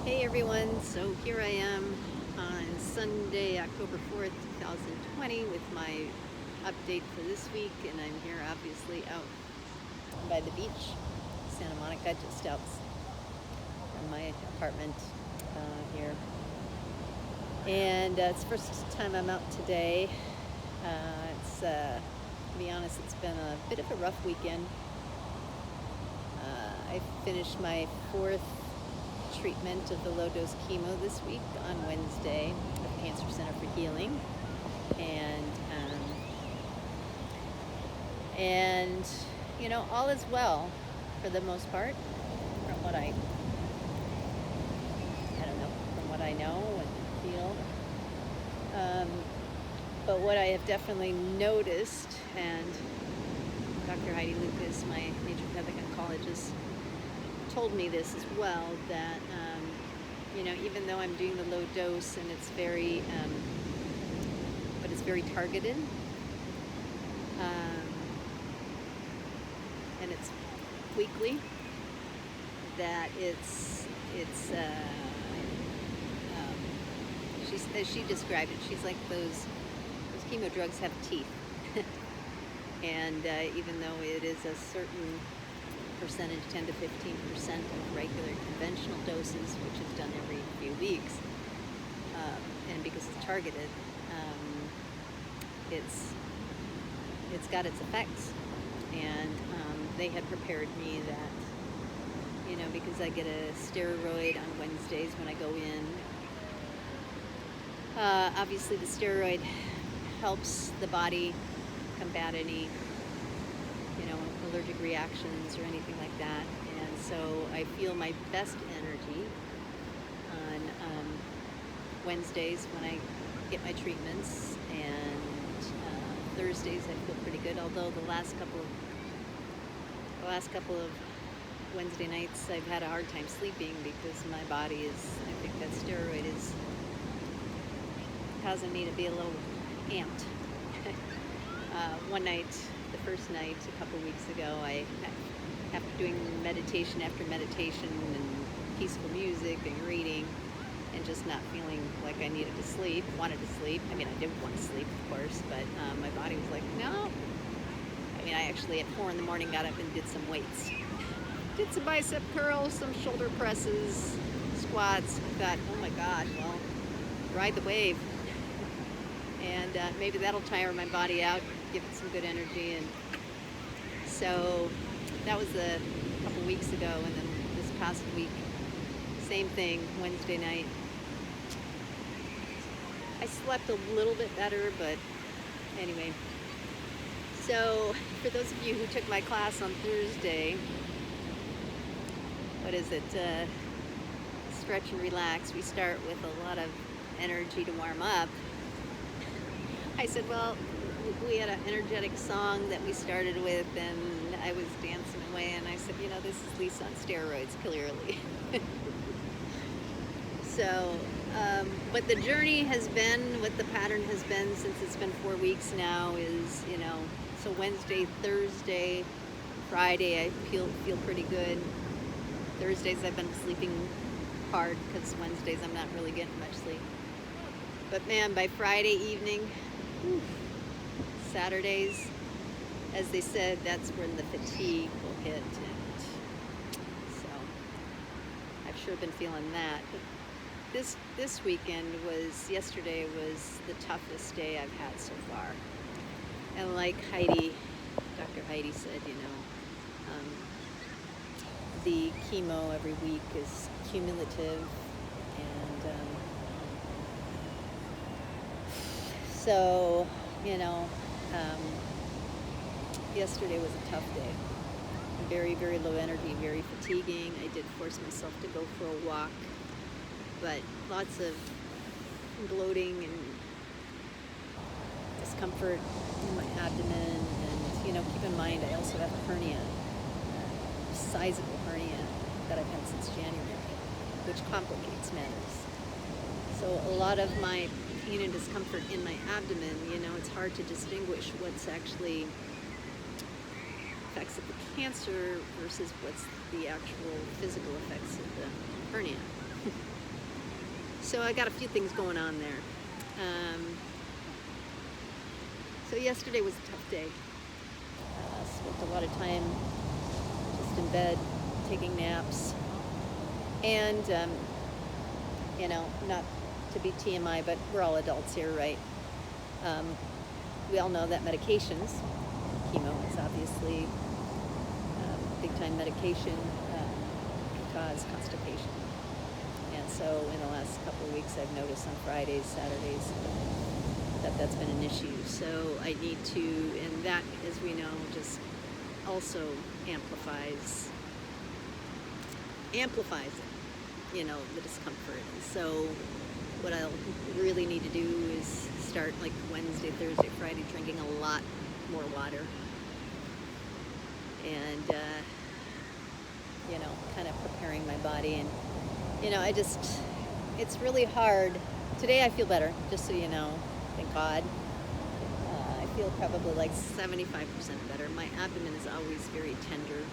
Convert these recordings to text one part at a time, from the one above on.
Hey everyone, so here I am on Sunday, October 4th, 2020 with my update for this week, and I'm here obviously out by the beach, Santa Monica, just out from my apartment here. And it's the first time I'm out today. To be honest, it's been a bit of a rough weekend. I finished my fourth treatment of the low-dose chemo this week on Wednesday at the Cancer Center for Healing, and all is well for the most part from what I don't know, from what I know and feel. But what I have definitely noticed, and Dr. Heidi Lucas, my naturopathic oncologist, told me this as well, that even though I'm doing the low dose and it's very but it's very targeted, and it's weekly, that as she described it, she's like those chemo drugs have teeth. And even though it is a certain percentage, 10 to 15% of regular conventional doses, which is done every few weeks, and because it's targeted, it's got its effects. And they had prepared me that, because I get a steroid on Wednesdays when I go in. Obviously the steroid helps the body combat any allergic reactions or anything like that, and so I feel my best energy on Wednesdays when I get my treatments, and Thursdays I feel pretty good, although the last couple of Wednesday nights I've had a hard time sleeping because my body I think that steroid is causing me to be a little amped. One night, the first night a couple weeks ago, after doing meditation after meditation and peaceful music and reading, and just not feeling like I needed to sleep, wanted to sleep. I mean, I did want to sleep, of course, but my body was like, no. I mean, I actually at 4 in the morning got up and did some weights. Did some bicep curls, some shoulder presses, squats. I thought, oh my God, well, ride the wave. And maybe that'll tire my body out, give it some good energy. And so that was a couple weeks ago, and then this past week, same thing, Wednesday night. I slept a little bit better, but anyway. So for those of you who took my class on Thursday, what is it? Stretch and relax. We start with a lot of energy to warm up. I said, well, we had an energetic song that we started with, and I was dancing away, and I said, this is Lisa on steroids, clearly. So, what the journey has been, what the pattern has been since it's been 4 weeks now is, so Wednesday, Thursday, Friday, I feel pretty good. Thursdays I've been sleeping hard because Wednesdays I'm not really getting much sleep. But man, by Friday evening, Saturdays, as they said, that's when the fatigue will hit, and so I've sure been feeling that. But this weekend yesterday was the toughest day I've had so far, and like Dr. Heidi said, the chemo every week is cumulative, and so yesterday was a tough day. Very, very low energy, very fatiguing. I did force myself to go for a walk, but lots of bloating and discomfort in my abdomen. And keep in mind, I also have a hernia, a sizable hernia that I've had since January, which complicates matters. So a lot of my pain and discomfort in my abdomen, it's hard to distinguish what's actually effects of the cancer versus what's the actual physical effects of the hernia. So I got a few things going on there. So yesterday was a tough day. Spent a lot of time just in bed, taking naps. And, not to be TMI, but we're all adults here, right? We all know that medications, chemo is obviously big-time medication, can cause constipation. And so in the last couple of weeks, I've noticed on Fridays, Saturdays, that's been an issue. So I need to, and that, as we know, just also amplifies it, the discomfort. And so what I'll really need to do is start like Wednesday, Thursday, Friday, drinking a lot more water. And, kind of preparing my body. And, it's really hard. Today I feel better, just so you know, thank God. I feel probably like 75% better. My abdomen is always very tender,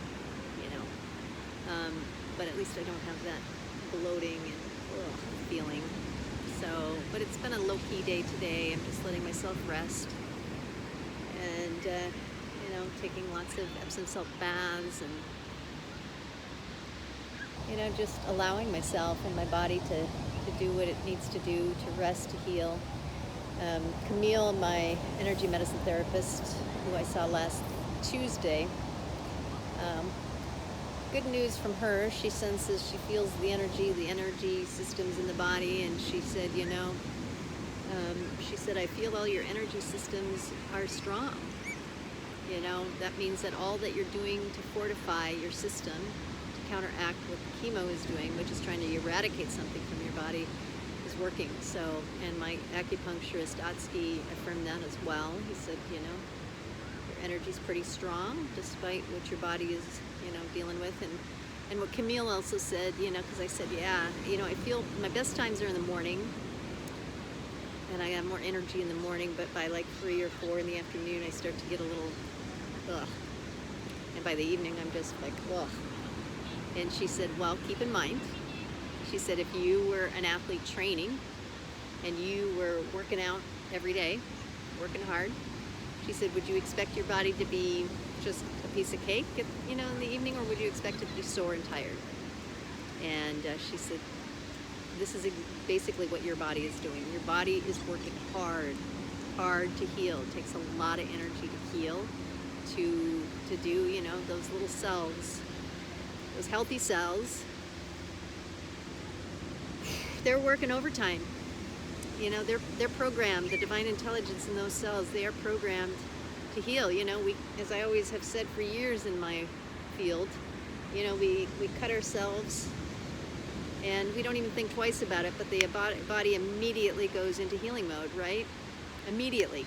but at least I don't have that bloating and feeling. So, but it's been a low-key day today. I'm just letting myself rest and, taking lots of Epsom salt baths and, just allowing myself and my body to do what it needs to do, to rest, to heal. Camille, my energy medicine therapist, who I saw last Tuesday, good news from her. She senses, she feels the energy systems in the body, and she said, I feel all your energy systems are strong. That means that all that you're doing to fortify your system, to counteract what the chemo is doing, which is trying to eradicate something from your body, is working. So, and my acupuncturist, Atsuki, affirmed that as well. He said, your energy's pretty strong, despite what your body is, dealing with. And what Camille also said, because I said, I feel my best times are in the morning, and I have more energy in the morning, but by like 3 or 4 in the afternoon, I start to get a little, ugh. And by the evening, I'm just like, ugh. And she said, well, keep in mind, she said, if you were an athlete training and you were working out every day, working hard, she said, would you expect your body to be just a piece of cake, in the evening, or would you expect it to be sore and tired? And she said, this is basically what your body is doing. Your body is working hard to heal. It takes a lot of energy to heal, to do, those little cells, those healthy cells. They're working overtime. They're programmed. The divine intelligence in those cells, they are programmed to heal. We, as I always have said for years in my field, we cut ourselves and we don't even think twice about it, but the body immediately goes into healing mode, right? Immediately.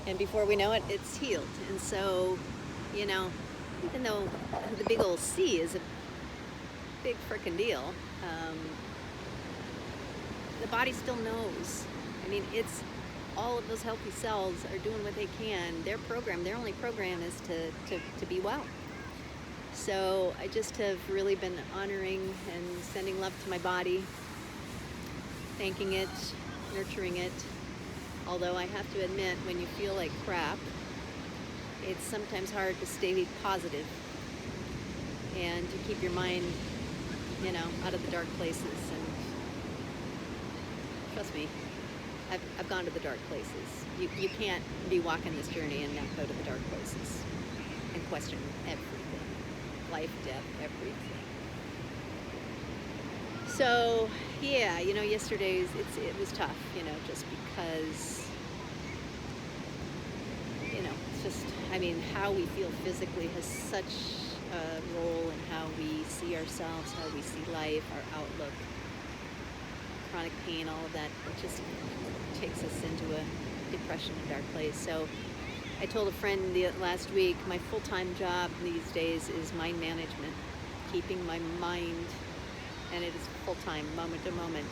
And before we know it, it's healed. And so, even though the big old C is a big frickin' deal, the body still knows. It's all of those healthy cells are doing what they can. Their only program is to be well. So I just have really been honoring and sending love to my body, thanking it, nurturing it. Although I have to admit, when you feel like crap, it's sometimes hard to stay positive and to keep your mind, out of the dark places. And trust me, I've gone to the dark places. You can't be walking this journey and not go to the dark places and question everything. Life, death, everything. So, yesterday it was tough, just because, it's just, how we feel physically has such a role in how we see ourselves, how we see life, our outlook, chronic pain, all of that. It just takes us into a depression and dark place. So I told a friend last week, my full-time job these days is mind management, keeping my mind, and it is full-time, moment to moment.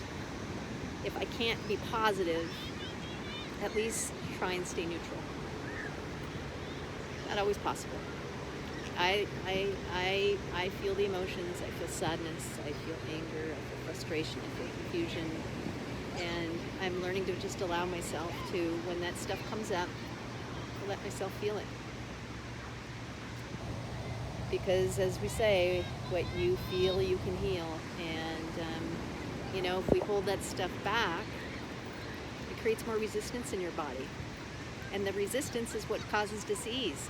If I can't be positive, at least try and stay neutral. Not always possible. I feel the emotions. I feel sadness. I feel anger. I feel frustration. I feel confusion. And I'm learning to just allow myself to, when that stuff comes up, to let myself feel it. Because as we say, what you feel, you can heal. And, if we hold that stuff back, it creates more resistance in your body. And the resistance is what causes disease.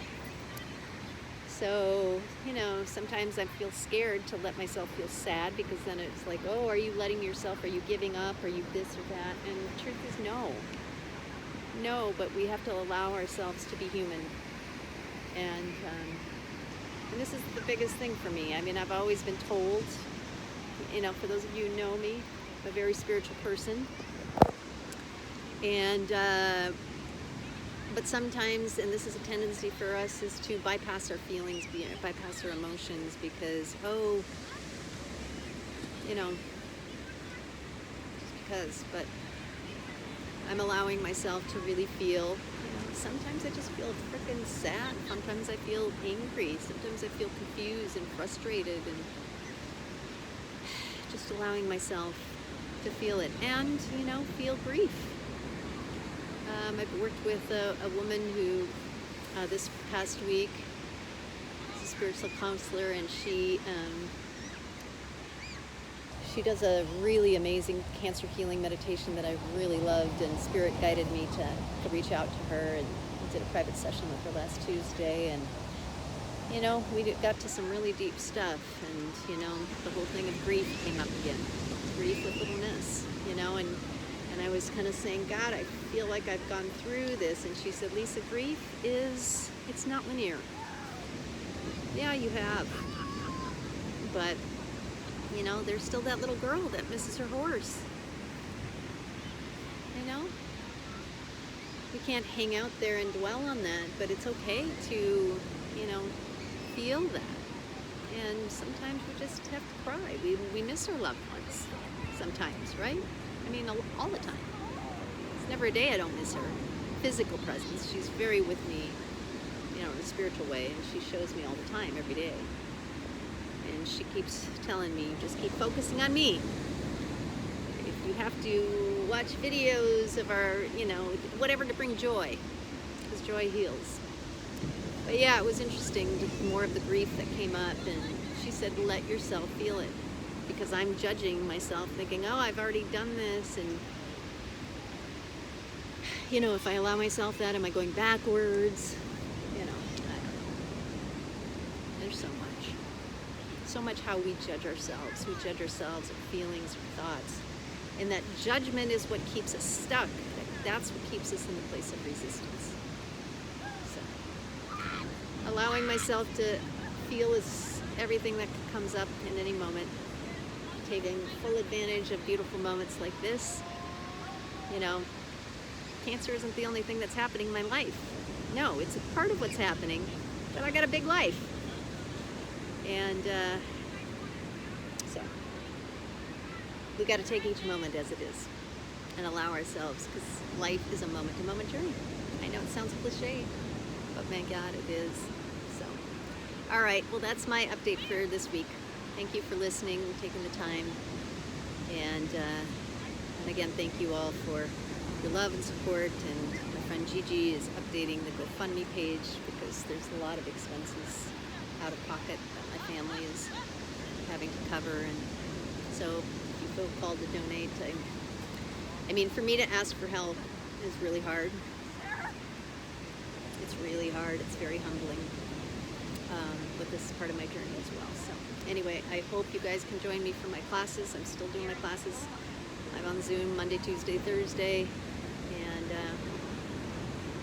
So, sometimes I feel scared to let myself feel sad, because then it's like, oh, are you letting yourself, are you giving up, are you this or that? And the truth is no. No, but we have to allow ourselves to be human. And this is the biggest thing for me. I mean, I've always been told, for those of you who know me, I'm a very spiritual person. And but sometimes, and this is a tendency for us, is to bypass our feelings, bypass our emotions, because, just because. But I'm allowing myself to really feel, sometimes I just feel freaking sad. Sometimes I feel angry. Sometimes I feel confused and frustrated, and just allowing myself to feel it, and, feel grief. I've worked with a woman who, this past week, is a spiritual counselor, and she does a really amazing cancer healing meditation that I really loved, and Spirit guided me to reach out to her, and did a private session with her last Tuesday, and we got to some really deep stuff, and the whole thing of grief came up again, grief with little Miss, and I was kind of saying, God, I feel like I've gone through this. And she said, Lisa, grief it's not linear. Yeah, you have. But, there's still that little girl that misses her horse. We can't hang out there and dwell on that, but it's okay to, feel that. And sometimes we just have to cry. We miss our loved ones sometimes, right? I mean, all the time. It's never a day I don't miss her. Physical presence. She's very with me, in a spiritual way, and she shows me all the time, every day. And she keeps telling me, just keep focusing on me. If you have to watch videos of our, whatever to bring joy, because joy heals. But yeah, it was interesting, more of the grief that came up, and she said, let yourself feel it. Because I'm judging myself, thinking, oh, I've already done this, and if I allow myself that, am I going backwards? I don't know. There's so much how we judge ourselves. We judge ourselves with feelings or thoughts, and that judgment is what keeps us stuck. That's what keeps us in the place of resistance. So, allowing myself to feel is everything that comes up in any moment. Taking full advantage of beautiful moments like this. Cancer isn't the only thing that's happening in my life. No, it's a part of what's happening, but I got a big life. And so we got to take each moment as it is and allow ourselves, because life is a moment-to-moment journey. I know it sounds cliche, but man, God, it is. So, all right, well, that's my update for this week. Thank you for listening, taking the time, and again, thank you all for your love and support. And my friend Gigi is updating the Gofundme page, because there's a lot of expenses out of pocket that my family is having to cover, and so if you feel called to donate, I mean, for me to ask for help is really hard. It's really hard. It's very humbling. But this is part of my journey as well. So anyway, I hope you guys can join me for my classes. I'm still doing my classes. I'm on Zoom Monday, Tuesday, Thursday, and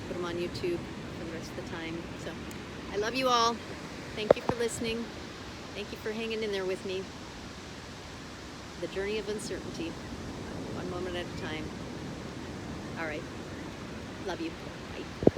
put them on YouTube for the rest of the time. So I love you all. Thank you for listening. Thank you for hanging in there with me. The journey of uncertainty, one moment at a time. All right. Love you. Bye.